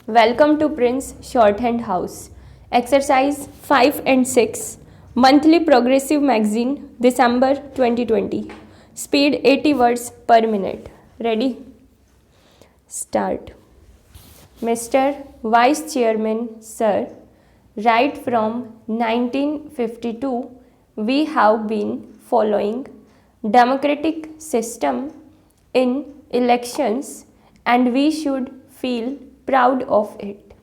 Welcome to Prince Shorthand House. Exercise 5 and 6, Monthly Progressive Magazine, December 2020. Speed 80 words per minute. Ready? Start. Mr. Vice Chairman, Sir, right from 1952, we have been following democratic system in elections and we should feel proud of it.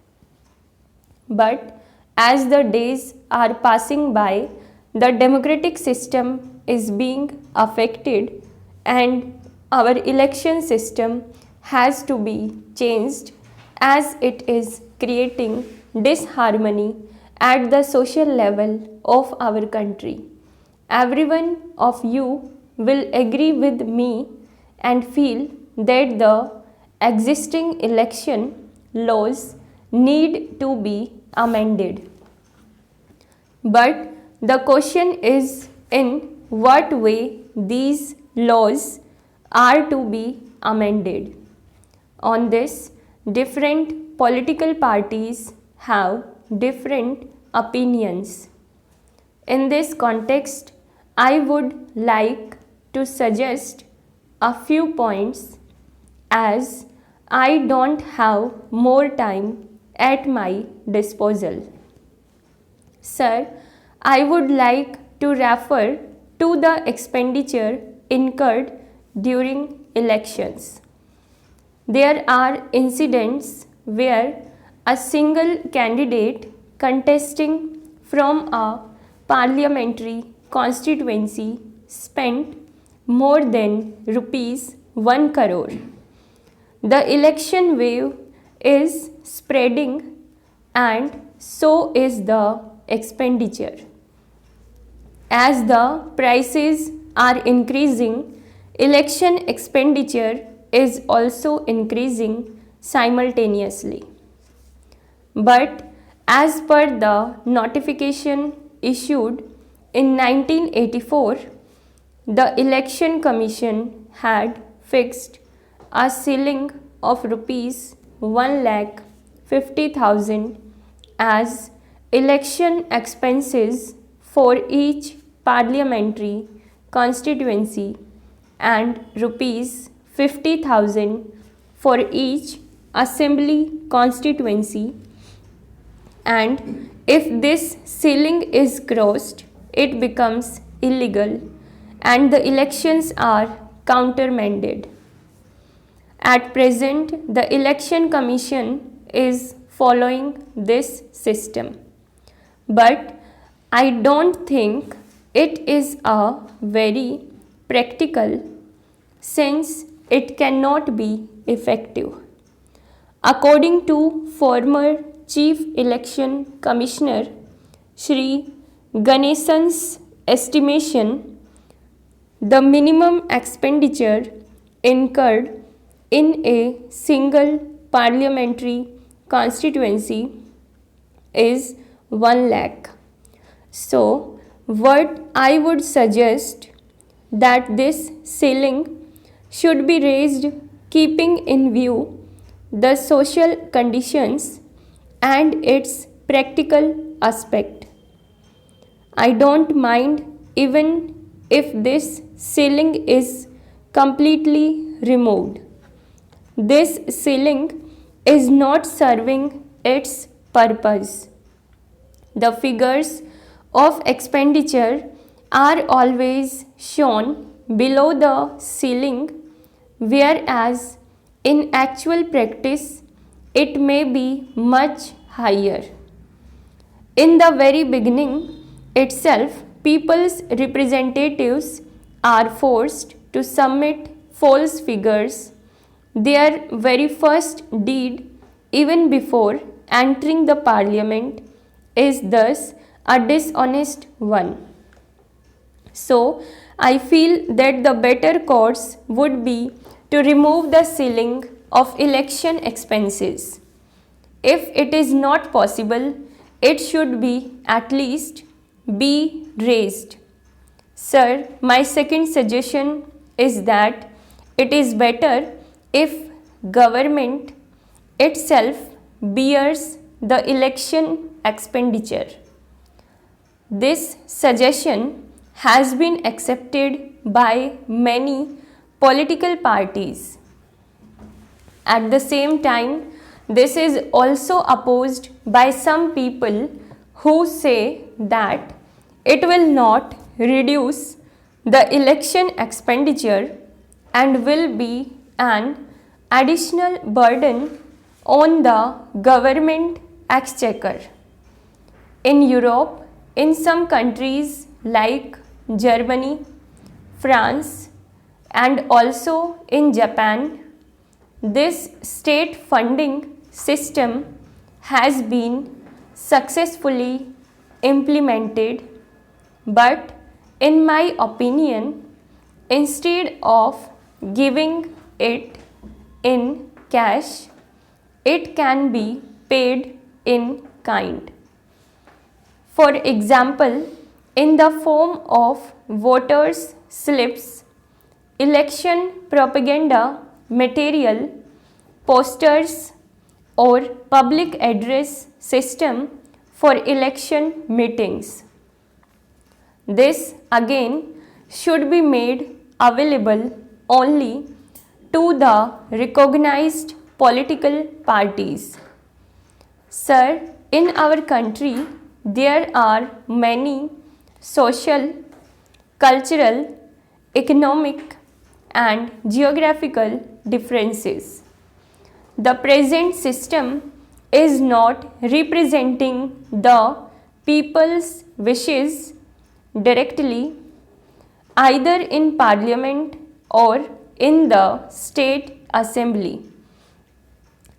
But as the days are passing by, the democratic system is being affected and our election system has to be changed as it is creating disharmony at the social level of our country. Every one of you will agree with me and feel that the existing election laws need to be amended. But the question is in what way these laws are to be amended. On this, different political parties have different opinions. In this context, I would like to suggest a few points as I don't have more time at my disposal. Sir, I would like to refer to the expenditure incurred during elections. There are incidents where a single candidate contesting from a parliamentary constituency spent more than rupees 1 crore. The election wave is spreading and so is the expenditure. As the prices are increasing, election expenditure is also increasing simultaneously. But as per the notification issued in 1984, the Election Commission had fixed a ceiling of rupees 1,50,000 as election expenses for each parliamentary constituency and rupees 50,000 for each assembly constituency, and if this ceiling is crossed, it becomes illegal and the elections are countermanded. At present, the Election Commission is following this system, but I don't think it is a very practical since it cannot be effective. According to former Chief Election Commissioner Shri Ganesan's estimation, the minimum expenditure incurred in a single parliamentary constituency is 1 lakh. So, what I would suggest that this ceiling should be raised keeping in view the social conditions and its practical aspect. I don't mind even if this ceiling is completely removed. This ceiling is not serving its purpose. The figures of expenditure are always shown below the ceiling, whereas in actual practice it may be much higher. In the very beginning itself, people's representatives are forced to submit false figures. Their very first deed, even before entering the parliament, is thus a dishonest one. So, I feel that the better course would be to remove the ceiling of election expenses. If it is not possible, it should be at least be raised. Sir, my second suggestion is that it is better if government itself bears the election expenditure. This suggestion has been accepted by many political parties. At the same time, this is also opposed by some people who say that it will not reduce the election expenditure and will be an additional burden on the government exchequer. In Europe, in some countries like Germany, France, and also in Japan, this state funding system has been successfully implemented, but in my opinion, instead of giving it in cash, it can be paid in kind. For example, in the form of voters' slips, election propaganda material, posters, or public address system for election meetings. This again should be made available only to the recognized political parties. Sir, in our country, there are many social, cultural, economic, and geographical differences. The present system is not representing the people's wishes directly, either in parliament or in the state assembly.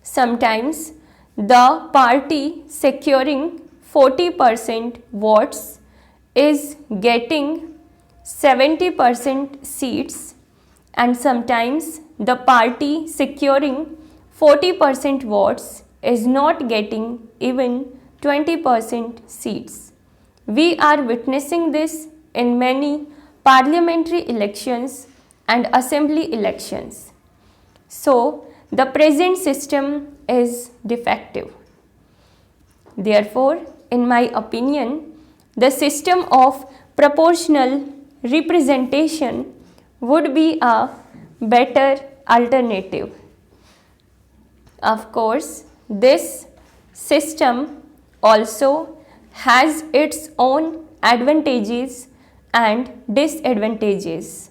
Sometimes the party securing 40% votes is getting 70% seats, and sometimes the party securing 40% votes is not getting even 20% seats. We are witnessing this in many parliamentary elections and assembly elections. So, the present system is defective. Therefore, in my opinion, the system of proportional representation would be a better alternative. Of course, this system also has its own advantages and disadvantages.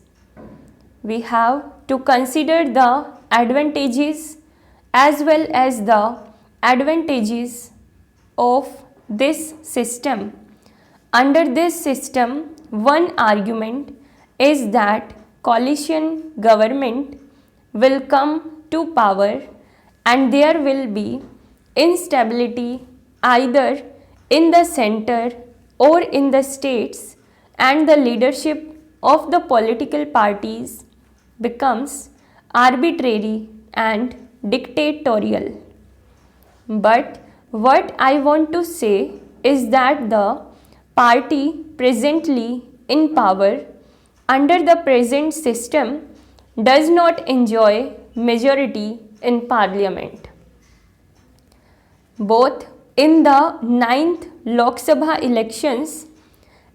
We have to consider the advantages as well as the advantages of this system. Under this system, one argument is that coalition government will come to power and there will be instability either in the center or in the states, and the leadership of the political parties becomes arbitrary and dictatorial. But what I want to say is that the party presently in power under the present system does not enjoy majority in parliament. Both in the 9th Lok Sabha elections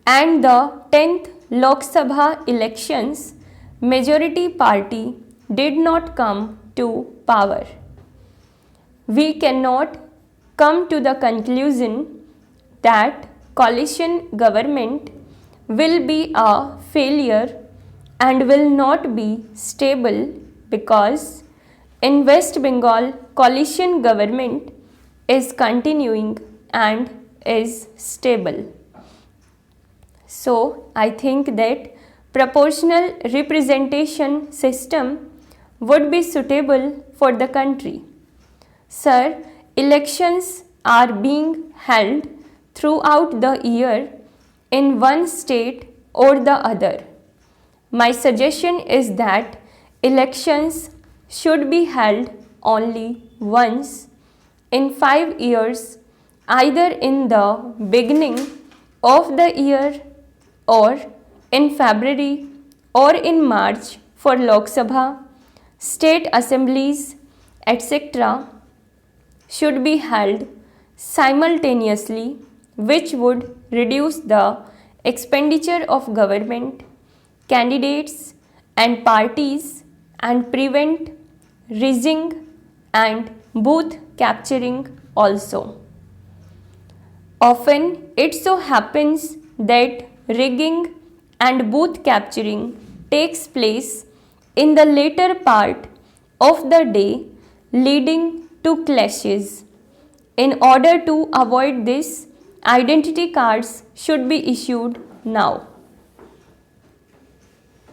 and the 10th Lok Sabha elections, majority party did not come to power. We cannot come to the conclusion that coalition government will be a failure and will not be stable, because in West Bengal coalition government is continuing and is stable. So, I think that proportional representation system would be suitable for the country. Sir, elections are being held throughout the year in one state or the other. My suggestion is that elections should be held only once in 5 years, either in the beginning of the year or in February or in March for Lok Sabha, state assemblies, etc., should be held simultaneously, which would reduce the expenditure of government, candidates and parties and prevent rigging and booth capturing also. Often it so happens that rigging and booth capturing takes place in the later part of the day, leading to clashes. In order to avoid this, identity cards should be issued now.